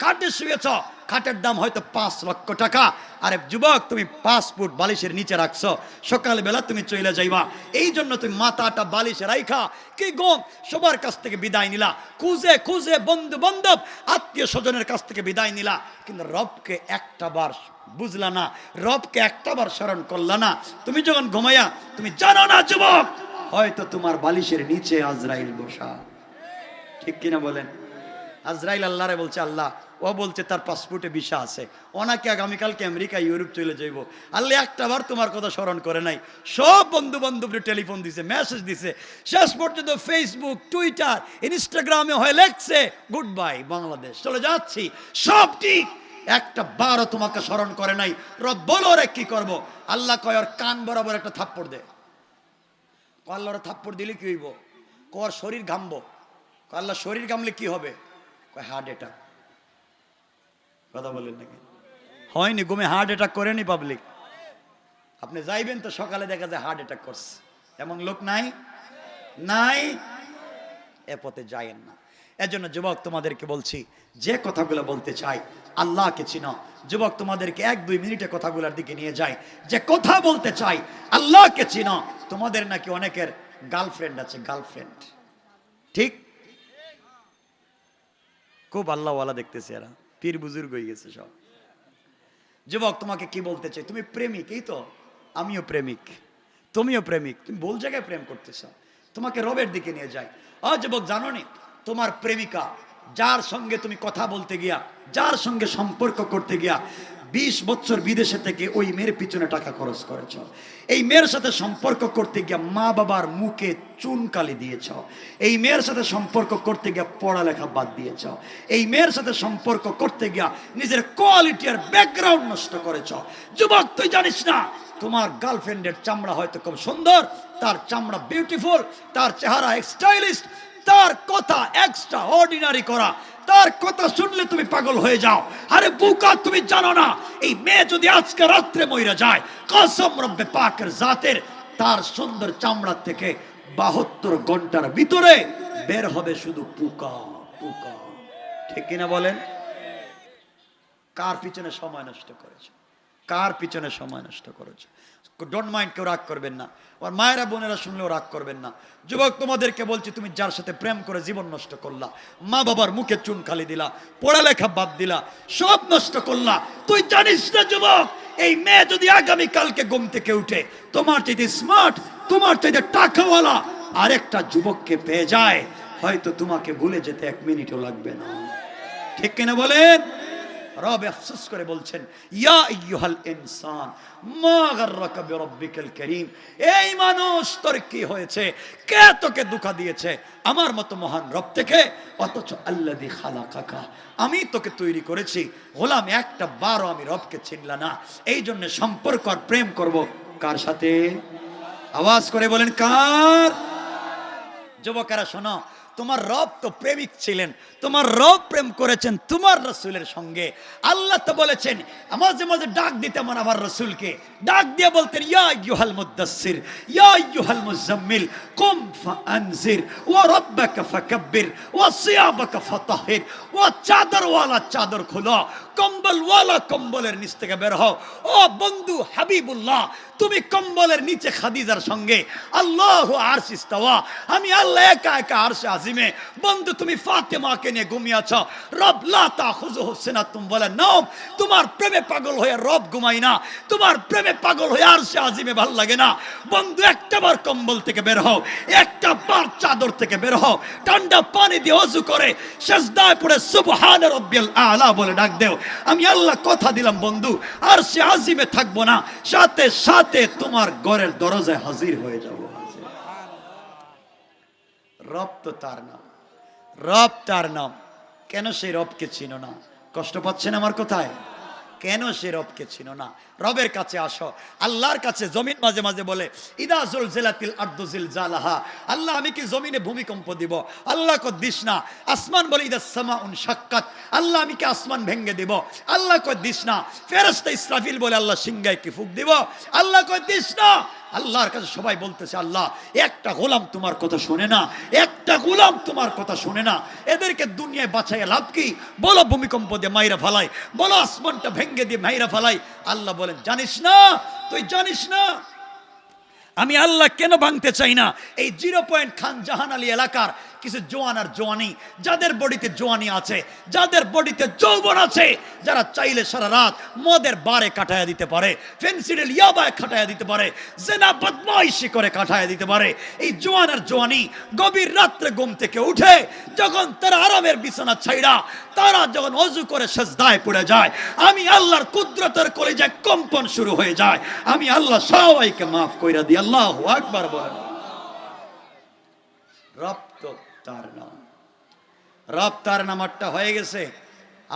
S1: খাটে শুয়েছ, খাটের দাম হয়তো 5 লক্ষ টাকা। আরে যুবক, তুমি 5 ফুট বালিশের নিচে রাখছো, সকালবেলা তুমি চলে যাইবা। এই জন্য তুমি মাথাটা বালিশে রাইখা কি গম সবার কাছ থেকে বিদায় নিলা, খুঁজে খুঁজে বন্ধু বান্ধব আত্মীয় স্বজনের কাছ থেকে বিদায় নিলা, কিন্তু রবকে একটা বার বুঝলা না, রবকে একটা বার স্মরণ করলা না। তুমি যখন ঘুমাইয়া, তুমি জানো না যুবক, হয়তো তোমার বালিশের নিচে আজরাইল বসা। ঠিক কিনা বলেন? আজরাইল আল্লাহরে বলছে, আল্লাহ, ও বলছে তার পাসপোর্টে ভিসা আছে, ওনাকে আগামীকালকে আমেরিকা, ইউরোপ চলে যাইব। আল্লাহ একটা বার তোমার কথা স্মরণ করে নাই। সব বন্ধু বান্ধবরে টেলিফোন দিছে, মেসেজ দিছে, শেষ পর্যন্ত ফেসবুক, টুইটার, ইনস্টাগ্রামে হয়ে লেখছে, গুড বাই বাংলাদেশ, চলে যাচ্ছি। সব ঠিক, একটা বারও তোমাকে স্মরণ করে নাই। রব বলো রে কি করব? আল্লাহ কয়, ওর কান বরাবর একটা থাপ্পড় দে। আল্লাহর থাপ্পড় দিলে কি হইব? কর শরীর ঘামবো। আল্লাহ শরীর ঘামলে কি হবে? Heart attack. কথা বলেন নাকি? হয়নি, ঘুমে হার্ট অ্যাটাক করেনি পাবলিক। আপনি যাইবেন তো সকালে দেখা যায় হার্ট অ্যাটাক করছে, এমন লোক নাই? নাই? এ পথে যায়েন না। এজন্য যুবক তোমাদেরকে বলছি, যে কথাগুলো বলতে চাই, আল্লাহকে চিনো। যুবক তোমাদেরকে 1-2 মিনিটে কথাগুলোর দিকে নিয়ে যাই। যে কথা বলতে চাই, আল্লাহকে চিনো। তোমাদের নাকি অনেকের গার্লফ্রেন্ড আছে, গার্লফ্রেন্ড, ঠিক? খুব আল্লাহওয়ালা দেখতেছে, এরা পীর বুজুর্গ হয়ে গেছে সব। যুবক তোমাকে কি বলতে চাই, তুমি প্রেমিক, এই তো আমিও প্রেমিক, তুমিও প্রেমিক, তুমি ভুল জায়গায় প্রেম করতেছ। তোমাকে রবের দিকে নিয়ে যাই। যুবক জানো নি, তোমার প্রেমিকা, যার সঙ্গে তুমি কথা বলতে গিয়া, যার সঙ্গে সম্পর্ক করতে গিয়া 20 বছর বিদেশে থেকে ওই মেয়ের পিছনে টাকা খরচ করেছ। এই মেয়ের সাথে সম্পর্ক করতে গিয়া মা বাবার মুখে চুনকালি দিয়েছ। এই মেয়ের সাথে সম্পর্ক করতে গিয়া পড়ালেখা বাদ দিয়েছ। এই মেয়ের সাথে সম্পর্ক করতে গিয়া নিজের কোয়ালিটি আর ব্যাকগ্রাউন্ড নষ্ট করেছ। যুবক তুই জানিস না, তোমার গার্লফ্রেন্ডের চামড়া হয়তো খুব সুন্দর, তার চামড়া বিউটিফুল, তার চেহারা স্টাইলিশ, তার কথা এক্সট্রা অর্ডিনারি করা, তার কথা শুনলে তুমি পাগল হয়ে যাও। আরে বুকা, তুমি জানো না, এই মেয়ে যদি আজকে রাত্রে মইরা যায়, কসম রব্বে পাকের জাতের, তার সুন্দর চামড়া থেকে 72 ঘন্টার ভিতরে বের হবে শুধু পোকা পোকা। ঠিক কিনা বলেন? কার পিছনে সময় নষ্ট করেছে? কার পিছনে সময় নষ্ট করেছো? ডোন্ট মাইন্ড, কেউ রাগ করবেন না, আর মায়েরা বোনেরা শুনলেও রাগ করবেন না। যুবক তোমাদেরকে বলছি, তুমি যার সাথে প্রেম করে জীবন নষ্ট করলা, মা বাবার মুখে চুন খালি দিলা, পড়ালেখা বাদ দিলা, সব নষ্ট করলা, তুই জানিস না যুবক, এই মেয়ে যদি আগামী কালকে ঘুম থেকে উঠে তোমার চাইতে স্মার্ট, তোমার চাইতে টাকাওয়ালা আরেকটা যুবককে পেয়ে যায়, হয়তো তোমাকে ভুলে যেতে 1 মিনিটও লাগবে না। ঠিক কিনা বলেন? রব আফসোস করে বলছেন, ইয়া আইয়ুহাল ইনসান মা গাররাকা বিরাব্বিকাল কারীম, এই মানুষ তোর কি হয়েছে, কে তোকে ধোঁকা দিয়েছে আমার মতো মহান রব থেকে, অথচ আল্লাযী খালাকাকা, আমি তোকে তৈরি করেছি। গোলাম, একটা বারও আমি রবকে চিনলা না, এই জন্য সম্পর্ক আর প্রেম করব কার সাথে? আওয়াজ করে বলেন কার? যুবকেরা শোনো, তোমার রব তো প্রেমিক ছিলেন, তোমার রব প্রেম করেছেন তোমার রাসূলের সঙ্গে। আল্লাহ তো বলেছেন, মাঝে মাঝে ডাক দিতেন আমার রাসূলকে, ডাক দিয়ে বলতেন, ইয়া আইয়ুহাল মুদাসসির ইয়া আইয়ুহাল মুজাম্মিল কুম ফাআনজির ওয়া রাব্বাকা ফাকাব্বির ওয়া সিয়াবাকা ফাতাহির, ও চাদরওয়ালা চাদর খোলো, কম্বলওয়ালা কম্বলের নিচ থেকে বের হও। ও বন্ধু হাবিবুল্লাহ, তুমি কম্বলের নিচে খাদিজার সঙ্গে, আল্লাহু আরশ ইস্তাওয়া, আমি আল্লাহ একা একা আরশে আজিমে। বন্ধু তুমি ফাতেমাকে নিয়ে ঘুমিয়ে আছো, রব লা তাখুযুহু সিনাতুম ওয়ালা নাওম, তোমার প্রেমে পাগল হয়ে রব ঘুমায় না, তোমার প্রেমে পাগল হয়ে আরশে আজিমে ভাল লাগে না। বন্ধু একটাবার কম্বল থেকে বের হও, একটা বার চাদর থেকে বের হও, ঠান্ডা পানি দিয়ে ওযু করে সিজদায় পড়ে সুবহান রাব্বিয়াল আলা বলে ডাক দেও। আমি আল্লাহ কথা দিলাম বন্ধু, আরশে আজিমে থাকবো না, সাথে সাথে তোমার ঘরের দরজায় হাজির হয়ে যাব। রব তো তার নাম, রব তার নাম, কেন সেই রবকে চিনো না? কষ্ট পাচ্ছেন আমার কথায়? কেন সে রবকে চিনো না? রবের কাছে আসো, আল্লাহর কাছে। জমিন মাঝে মাঝে বলে, ইদা জুলজিলাতিল আরদু জিলজালাহা, আল্লাহ আমি কি জমিনে ভূমিকম্প দিব? আল্লাহ কো দিস না। আসমান বলে, ইদা সামাউন শাক্কাত, আল্লাহ আমি কি আসমান ভেঙে দিব? আল্লাহ কো দিস না। ফেরেশতা ইসরাফিল বলে, আল্লাহ সিংহায় কি ফুঁক দিব? আল্লাহ কো দিস না। আল্লাহর কাছে সবাই বলতেছে, আল্লাহ একটা গোলাম তোমার কথা শুনে না, একটা গোলাম তোমার কথা শুনে না, এদেরকে দুনিয়ায় বাঁচাইয়া লাভ কি? বলো ভূমিকম্প দিয়ে মাইরা ফালাই, বলো আসমানটা ভেঙ্গে দিয়ে মাইরা ফালাই। আল্লাহ বলেন, জানিস না, তুই জানিস না আমি আল্লাহ কেন ভাঙতে চাই না? এই 0 পয়েন্ট খান জাহান আলী এলাকার কিছু জোয়ান আর জোয়ানি, যাদের বডিতে জোয়ানি আছে, যাদের বডিতে যৌবন আছে, যারা চাইলে সারা রাত মদের বারে কাটায়া দিতে পারে, ফেন্সিডিল ইয়াবায় কাটায়া দিতে পারে, জেনা বদমাইশি করে কাটায়া দিতে পারে। এই জোয়ান আর জোয়ানি গভীর রাত্রে ঘুম থেকে উঠে যখন তারা আরামের বিছানা ছাইড়া তারা যখন ওযু করে সিজদায় পড়ে যায়, আমি আল্লাহর কুদরতের কলিজায় কম্পন শুরু হয়ে যায়। আমি আল্লাহ সবাইকে মাফ কইরা দিই। আল্লাহু আকবার বলেন। রব তো তার নাম, রব তার নামটা হয়ে গেছে।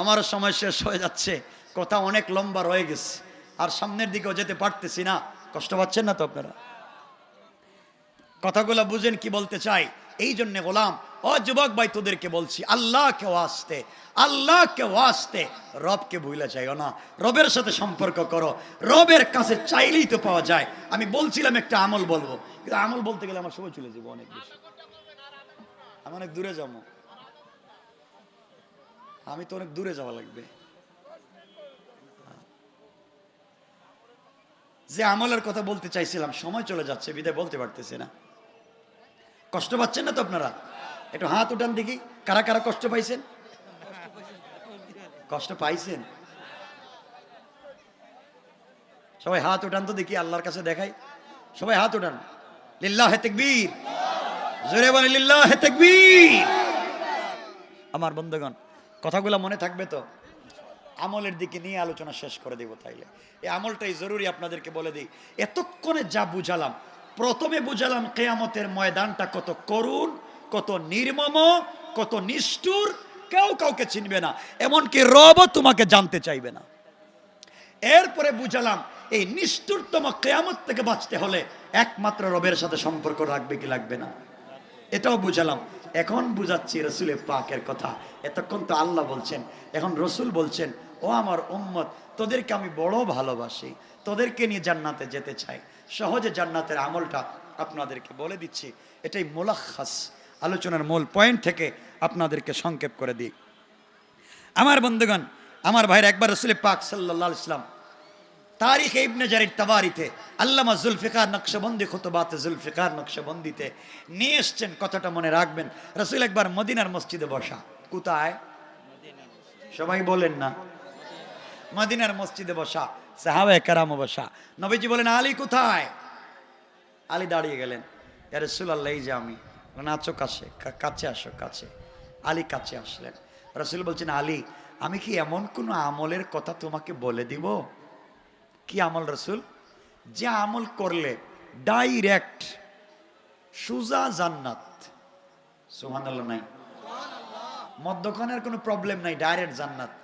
S1: আমার সময় শেষ হয়ে যাচ্ছে, কথা অনেক লম্বা রয়ে গেছে, আর সামনের দিকেও যেতে পারতেছি না। কষ্ট পাচ্ছেন না তো আপনারা? কথাগুলো বুঝেন কি বলতে চাই? এই জন্য গোলাম, ও যুবক ভাই, তোদেরকে বলছি, আল্লাহকে ওয়াস্তে, আল্লাহকে ওয়াস্তে রবকে ভুলে যাইও না। রবের সাথে সম্পর্ক করো, রবের কাছে চাইলেই তো পাওয়া যায়। আমি বলছিলাম একটা আমল বলবো, কিন্তু আমল বলতে গেলে আমার সময় চলে যাবো অনেক বেশি, আমি অনেক দূরে যাবো, আমি তো অনেক দূরে যাওয়া লাগবে। যে আমলের কথা বলতে চাইছিলাম সময় চলে যাচ্ছে, বিদায় বলতে পারতেছি না। কষ্ট পাচ্ছেন না তো আপনারা? একটু হাত উঠান দেখি, কারা কারা কষ্ট পাইছেন? কষ্ট পাইছেন সবাই? হাত উঠান তো দেখি, আল্লাহর কাছে দেখাই। সবাই হাত উঠান। লিল্লাহে তাকবীর, জোরে বলে লিল্লাহে তাকবীর। আমার বন্ধুগণ, কথাগুলো মনে থাকবে তো? আমলের দিকে নিয়ে আলোচনা শেষ করে দেব। তাইলে এই আমলটাই জরুরি, আপনাদেরকে বলে দিই। এতক্ষণে যা বুঝালাম, প্রথমে বুঝালাম কিয়ামতের ময়দানটা কত করুণ, কত নির্মম, কত নিষ্ঠুর, কেউ কাউকে চিনবে না, এমনকি রবও তোমাকে জানতে চাইবে না। এরপরে বুঝালাম এই নিষ্ঠুরতম কিয়ামত থেকে বাঁচতে হলে একমাত্র রবের সাথে সম্পর্ক রাখবে কি লাগবে না, এটাও বুঝালাম। এখন বুঝাচ্ছি রসুলের পাকের কথা। এতক্ষণ তো আল্লাহ বলছেন, এখন রসুল বলছেন, ও আমার উম্মত, তোদেরকে আমি বড় ভালোবাসি, তোদেরকে নিয়ে জান্নাতে যেতে চাই। সহজে জান্নাতের আমলটা আপনাদেরকে বলে দিচ্ছি। এটাই মুলাখাস, আলোচনার মূল পয়েন্ট থেকে আপনাদেরকে সংক্ষেপ করে দিই। আমার বন্ধুগণ, আমার ভাইয়ের, একবার রসুলের পাক সাল্লাল্লাহু আলাইহি ওয়াসাল্লাম তারিখ ইবনে জারির তাবারিতে আল্লামা জুলফিকার নকশবন্দি খুতবাতে জুলফিকার নকশবন্দিতে নিয়ে এসছেন। কথাটা মনে রাখবেন। রাসূল একবার মদিনার মসজিদে বসা। কোথায়? সবাই বলেন না। মদিনার মসজিদে বসা, সাহাবায়ে কেরাম বসা। নবীজি বলেন, আলী কোথায়? আলী দাঁড়িয়ে গেলেন। ইয়া রাসূলুল্লাহ, এই যে আমি। নাচো কাছে, কাছে আসো কাছে। আলী কাছে আসলেন। রাসূল বলছেন, আলী আমি কি এমন কোন আমলের কথা তোমাকে বলে দিব? কি আমল রাসূল? যে আমল করলে ডাইরেক্ট সুজা জান্নাত। সুবহানাল্লাহ নাই? মধ্যখানের কোনো প্রবলেম নাই, ডাইরেক্ট জান্নাত।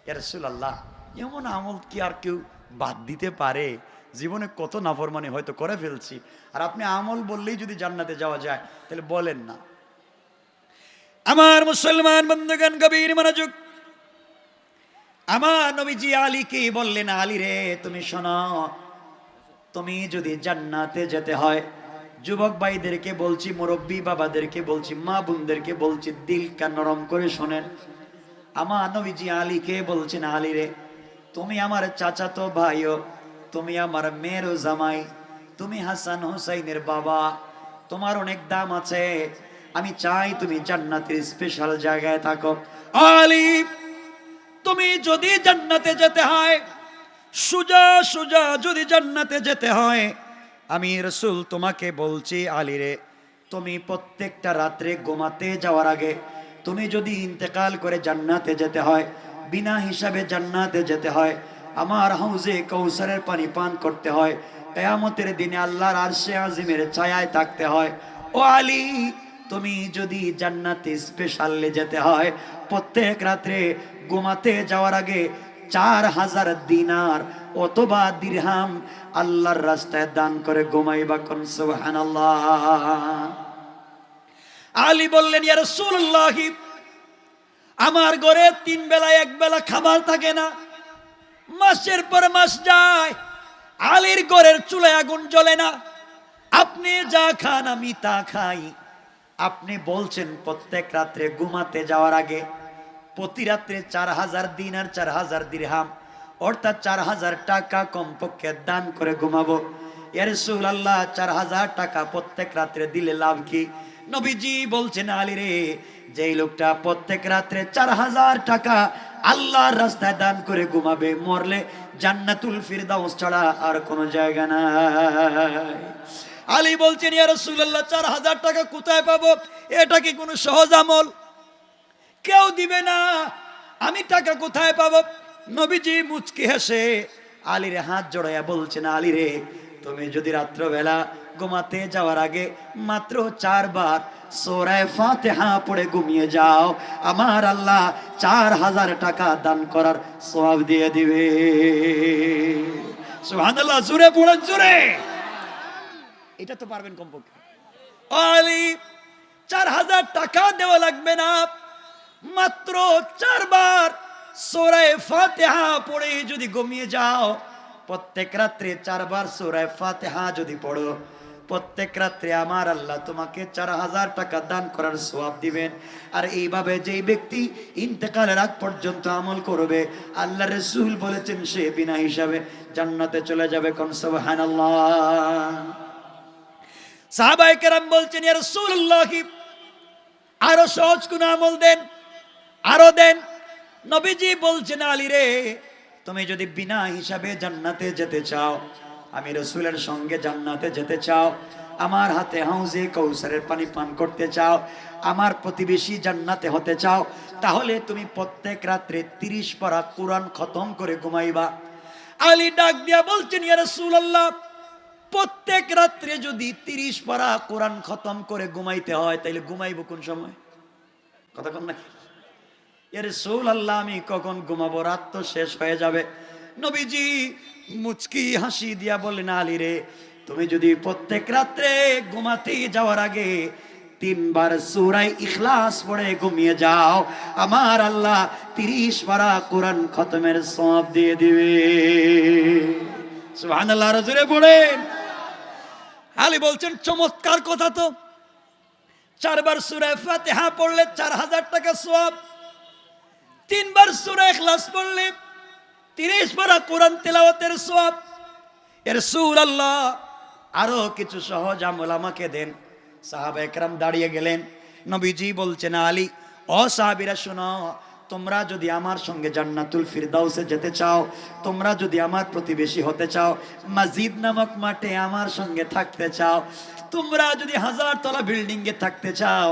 S1: ইয়া রাসূলুল্লাহ, এমন আমল কি আর কেউ বাদ দিতে পারে? জীবনে কত নাফরমানি হয়তো করে ফেলছি, আর আপনি আমল বললেই যদি জান্নাতে যাওয়া যায়, তাহলে বলেন না। আমার মুসলমান বন্ধুগণ, গভীর মনোযোগ। আমার নবীজি আলীকে বললেন, আলী রে তুমি শোনো, তুমি যদি জান্নাতে যেতে হয়, যুবক ভাইদেরকে বলছি, মুরব্বী বাবাদেরকে বলছি, মা বোনদেরকে বলছি, দিলটা নরম করে শোনেন। আমার নবীজি আলীকে বলছেন, আলী রে তুমি আমার চাচাতো ভাইও, তুমি আমার মেয়েরও জামাই, তুমি হাসান হুসাইনের বাবা, তোমার অনেক দাম আছে। আমি চাই তুমি জান্নাতের স্পেশাল জায়গায় থাকো। আলী তুমি যদি জান্নাতে যেতে হয়, সুজা সুজা যদি জান্নাতে যেতে হয়, আমি রাসূল তোমাকে বলছি, আলী রে তুমি প্রত্যেকটা রাত্রে ঘুমাতে যাওয়ার আগে, তুমি যদি ইন্তেকাল করে জান্নাতে যেতে হয়, বিনা হিসাবে জান্নাতে যেতে হয়, আমার হাউজে কৌসারের পানি পান করতে হয়, কিয়ামতের দিনে আল্লাহর আরশে আজিমের ছায়ায় থাকতে হয়, ও আলী তুমি যদি জান্নাতে স্পেশালে যেতে হয়, প্রত্যেক রাত্রে ঘুমাতে যাওয়ার আগে 4000 দিনার অথবা দিরহাম আল্লাহর রাস্তায় দান করে ঘুমাইবা। কোন সুবহানাল্লাহ। আলী বললেন, ইয়া রাসূলুল্লাহ আমার ঘরে 3 বেলা 1 বেলা খাবার থাকে না, মাসের পর মাস যায়, আলীর ঘরের চুলায় আগুন জ্বলে না, আপনি যা খান আমি তা খাই। আপনি বলছেন প্রত্যেক রাত্রে ঘুমাতে যাওয়ার আগে প্রতি রাত্রে 4000 দিনার 4000 দিরহাম অর্থাৎ 4000 টাকা কমপক্ষে দান করে ঘুমাবো। ইয়া রাসূলুল্লাহ 4000 টাকা প্রত্যেক রাত্রে দিলে লাভ কি? নবীজি বলছেন, আলী রে যেই লোকটা প্রত্যেক রাত্রে 4000 টাকা আল্লাহর রাস্তায় দান করে ঘুমাবে, মরলে জান্নাতুল ফিরদাউস ছাড়া আর কোনো জায়গা নাই। আলী বলছেন, ইয়া রাসূলুল্লাহ 4000 টাকা কোথায় পাবো? এটা কি কোনো সহজ আমল? কেউ দিবে না, আমি টাকা কোথায় পাবো? নবীজি মুচকি হেসে আলীর হাত জড়াইয়া বলছেন, আলী রে তুমি যদি রাত্রবেলা ঘুমাতে যাওয়ার আগে মাত্র 4 বার সূরা ফাতিহা পড়ে ঘুমিয়ে যাও, আমার আল্লাহ 4000 টাকা দান করার সওয়াব দিয়ে দিবে। সুবহানাল্লাহ, জোরে পড়েন জোরে। এটা তো পারবেন কমপক্ষে। আলী 4000 টাকা দেওয়া লাগবে না, মাত্র 4 বার সূরা ফাতিহা পড়ে যদি ঘুমিয়ে যাও, প্রত্যেক রাত্রে 4 বার সূরা ফাতিহা যদি পড়ো, প্রত্যেক রাত্রে আমার আল্লাহ তোমাকে 4000 টাকা দান করার সওয়াব দিবেন। আর এইভাবে যেই ব্যক্তি ইন্তেকালের আগ পর্যন্ত আমল করবে, আল্লাহ রাসূল বলেছেন সে বিনা হিসাবে জান্নাতে চলে যাবে। কোন সুবহানাল্লাহ। সাহাবায়ে কেরাম বলছেন, ইয়া রাসূলুল্লাহ আরো সহজ কোন আমল দেন, আরো দেন। নবীজি বলছেন, আলী রে তুমি যদি বিনা হিসাবে জান্নাতে যেতে চাও, আমি রাসূলের সঙ্গে জান্নাতে যেতে চাও, আমার হাতে হাউজে কৌসারের পানি পান করতে চাও, আমার প্রতিবেশী জান্নাতে হতে চাও, তাহলে তুমি প্রত্যেক রাত্রে 30 পারা কোরআন খতম করে ঘুমাইবা। আলী ডাক দিয়া বলছেন, ইয়া রাসূলুল্লাহ প্রত্যেক রাত্রে যদি 30 পারা কোরআন খতম করে ঘুমাইতে হয়, তাহলে ঘুমাইবো কোন সময়? কথা কম নাকি? ইয়া রাসূলুল্লাহ আমি কখন ঘুমাবো? রাত তো শেষ হয়ে যাবে। নবীজি মুচকি হাসি দিয়া বললেন, আলী রে তুমি যদি প্রত্যেক রাত্রে ঘুমাতে যাওয়ার আগে 3 বার সূরা ইখলাস পড়ে ঘুমিয়ে যাও, আমার আল্লাহ 30 পারা কোরআন খতমের সওয়াব দিয়ে দিবে। সুবহানাল্লাহ, জোরে পড়েন। আলী বলছেন, চমৎকার কথা তো, 4 বার সূরা ফাতিহা পড়লে 4000 টাকা সওয়াব, 3 বার সূরা ইখলাস পড়লে 30 পারা কোরআন তেলাওয়াতের সওয়াব। ইয়া রাসূলুল্লাহ আরো কিছু সহজ আমল আমাকে দেন। সাহাবা একরাম দাঁড়িয়ে গেলেন। নবীজি বলছেন, আলী ও সাহাবীরা শোনো, তোমরা যদি আমার সঙ্গে জান্নাতুল ফিরদাউসে যেতে চাও, তোমরা যদি আমার প্রতিবেশী হতে চাও, মসজিদ নামক মাঠে আমার সঙ্গে থাকতে চাও, তোমরা যদি 1000 তলা বিল্ডিং এ থাকতে চাও,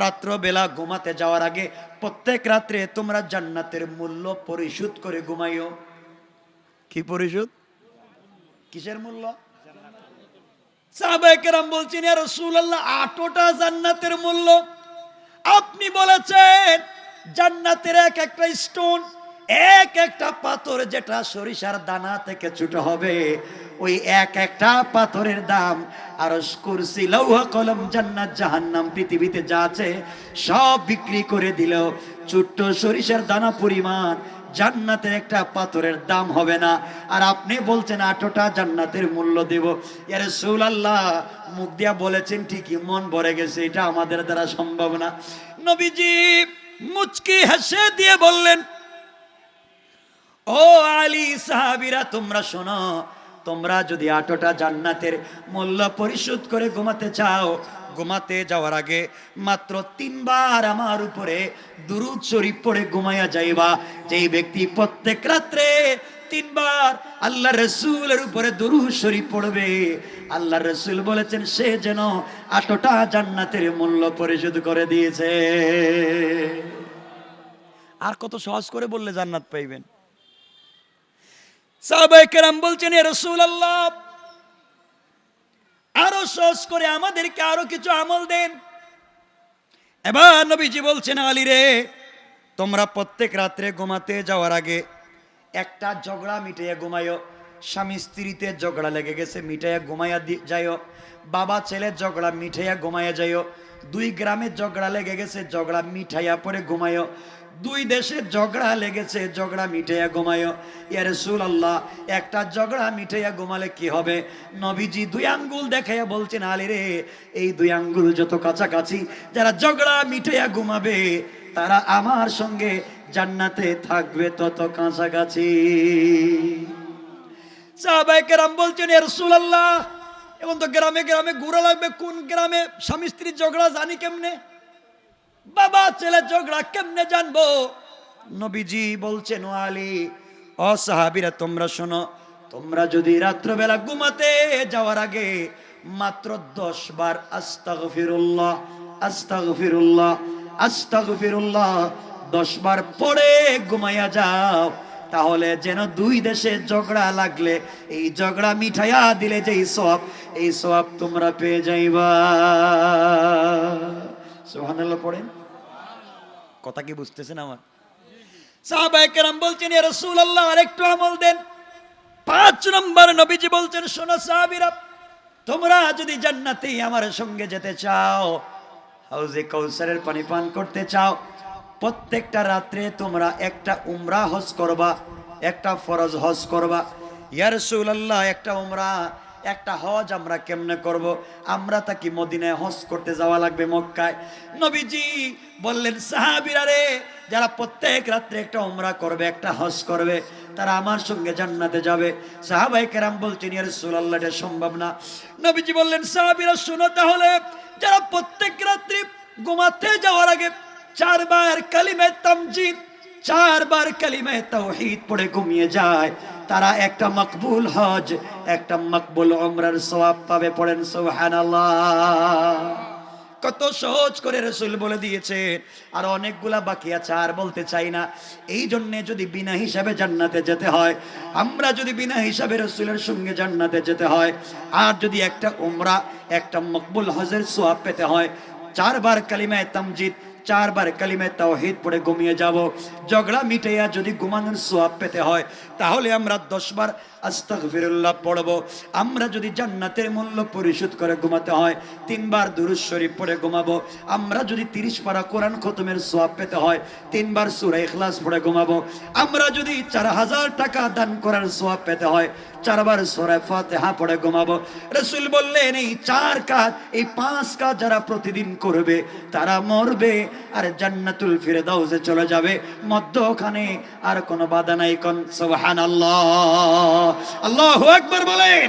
S1: রাত্রবেলা ঘুমাতে যাওয়ার আগে প্রত্যেক রাত্রে তোমরা জান্নাতের মূল্য পরিশোধ করে ঘুমাইও। কি পরিশোধ? কিসের মূল্য? সাহাবায়ে কেরাম বলছেন, ইয়া রাসূলুল্লাহ 8টা জান্নাতের মূল্য। আপনি বলেছেন জান্নাতের এক একটা স্টোন, এক একটা পাথর যেটা সরিষার দানা থেকে ছোট হবে, ওই এক একটা পাথরের দাম আরশ, কুরসি, লৌহ কলম, জান্নাত, জাহান্নাম, পৃথিবীতে যা আছে সব বিক্রি করে দিলেও ছোট্ট সরিষার দানা পরিমাণ জান্নাতের একটা পাথরের দাম হবে না। আর আপনি বলছেন 8টা জান্নাতের মূল্য দেব। ইয়া রাসূলুল্লাহ মুখ দিয়া বলেছেন ঠিকই, মন ভরে গেছে, এটা আমাদের দ্বারা সম্ভব না। নবীজি মুচকি হেসে দিয়ে বললেন, ও আলী, সাহাবীরা তোমরা শোনো, তোমরা যদি 8টা জান্নাতের মূল্য পরিশোধ করে ঘুমাতে চাও, ঘুমাতে যাওয়ার আগে মাত্র 3 বার আমার উপরে দুরূদ শরীফ পড়ে ঘুমায়া যাইবা। যেই ব্যক্তি প্রত্যেক রাত্রে 3 বার আল্লাহ রাসূলের উপরে দুরূদ শরীফ পড়বে, আল্লাহ রাসূল বলেছেন সে যেন 8টা জান্নাতের মূল্য পরিশোধ করে দিয়েছে। আর কত সহজ করে বললে জান্নাত পাইবেন। সাহাবায়ে কেরাম বলছেন, ইয়া রাসূলুল্লাহ আরো সহজ করে আমাদেরকে আরো কিছু আমল দেন। এবার নবীজি বলছেন, আলী রে, তোমরা প্রত্যেক রাত্রে ঘুমাতে যাওয়ার আগে একটা ঝগড়া মিটাইয়া ঘুমাইও। স্বামী স্ত্রীতে ঝগড়া লেগে গেছে, মিটাইয়া ঘুমাইয়া যাইও। বাবা ছেলে ঝগড়া মিঠাইয়া ঘুমাইয়া যাইও। 2 গ্রামে ঝগড়া লেগে গেছে, ঝগড়া মিঠাইয়া পরে ঘুমাইও। 2 দেশে ঝগড়া লেগেছে, ঝগড়া মিটাইয়া ঘুমাইও। ইয়া রাসূলুল্লাহ একটা ঝগড়া মিটাইয়া ঘুমালে কি হবে? নবীজি 2 আঙ্গুল দেখাইয়া বলছেন, আলী রে, এই 2 আঙ্গুল যত কাছাকাছি, যারা ঝগড়া মিটাইয়া ঘুমাবে তারা আমার সঙ্গে জান্নাতে থাকবে তত কাছাকাছি। সাহাবায়ে কেরাম বলছেন, ইয়া রাসূলুল্লাহ এখন তো গ্রামে গ্রামে ঘোরা লাগবে, কোন গ্রামে স্বামী স্ত্রীর ঝগড়া জানি কেমনে? বাবা ছেলে ঝগড়া কেমনে জানবো? নবীজি বলছেন, ও আলী, ও সাহাবীরা তোমরা শোনো, তোমরা যদি রাত্রবেলা ঘুমাতে যাওয়ার আগে মাত্র 10 বার আস্তাগফিরুল্লাহ, আস্তাগফিরুল্লাহ, আস্তাগফিরুল্লাহ 10 বার পড়ে ঘুমাইয়া যাও, তাহলে যেন 2 দেশে ঝগড়া লাগলে এই ঝগড়া মিঠাইয়া দিলে যেই সওয়াব, এই সওয়াব তোমরা পেয়ে যাইবা। সুবহানাল্লাহ পড়েন। কথা কি বুঝতেছেন আমার? সাহাবায়ে কেরাম বলছেন, ইয়া রাসূলুল্লাহ আরেকটু আমল দেন। 5 নম্বর নবীজি বলছেন, শোনো সাহাবীরা, তোমরা যদি জান্নাতে আমার সঙ্গে যেতে চাও, হাউজে কাউসারের পানি পান করতে চাও, প্রত্যেকটা রাত্রে তোমরা একটা উমরা হজ করবা, একটা ফরজ হজ করবা। ইয়া রাসূলুল্লাহ একটা উমরা একটা হজ আমরা কেমনে করব? আমরা তাকি মদিনায় হজ করতে যাওয়া লাগবে, মক্কায়। নবীজি বললেন, সাহাবীরা রে, যারা প্রত্যেক রাত্রে একটা উমরা করবে, একটা হজ করবে, তারা আমার সঙ্গে জান্নাতে যাবে। সাহাবায়ে কেরাম বলছেন, ইয়া রাসূলুল্লাহ এটা সম্ভব না। নবীজি বললেন, সাহাবীরা শোনো তাহলে, যারা প্রত্যেক রাত্রে ঘুমাতে যাওয়ার আগে 4 বার কালিমে তামজিদ, 4 বার কালিমে তাওহীদ পড়ে ঘুমিয়ে যায়, তারা একটা মকবুল হজ, একটা মকবুল উমরার সওয়াব পাবে। পড়েন সুবহানাল্লাহ। কত সহজ করে রাসূল বলে দিয়েছে, আর অনেকগুলা বাকি আছে, আর বলতে চাই না। এই জন্য যদি বিনা হিসাবে জান্নাতে যেতে হয়, আমরা যদি বিনা হিসাবে রাসূলের সঙ্গে জান্নাতে যেতে হয়, আর যদি একটা উমরা একটা মকবুল হজের সওয়াব পেতে হয়, 4 বার কালিমা তামজিদ, 4 বার কালিমা তাওহীদ পড়ে ঘুমিয়ে যাব, ঝগড়া মিটাইয়া যদি ঘুমানোর সওয়াব পেতে হয়, তাহলে আমরা 10 বার আস্তাগফিরুল্লাহ পড়ব। আমরা যদি জান্নাতের মূল্য পরিশোধ করে ঘুমাতে হয়, 3 বার দুরূদ শরীফ পড়ে ঘুমাবো। আমরা যদি 30 পারা কোরআন খতমের সওয়াব পেতে হয়, 3 বার সূরা ইখলাস পড়ে ঘুমাবো। আমরা যদি 4000 টাকা দান করার সওয়াব পেতে হয়, 4 বার সূরা ফাতিহা পড়ে ঘুমাবো। রাসূল বললেন এই 4 কাজ, এই 5 কাজ যারা প্রতিদিন করবে তারা মরবে আর জান্নাতুল ফিরদাউসে চলে যাবে, মধ্যখানে আর কোনো বাধা নাই। কোন সুবহানাল্লাহ, আল্লাহু আকবার বলেন।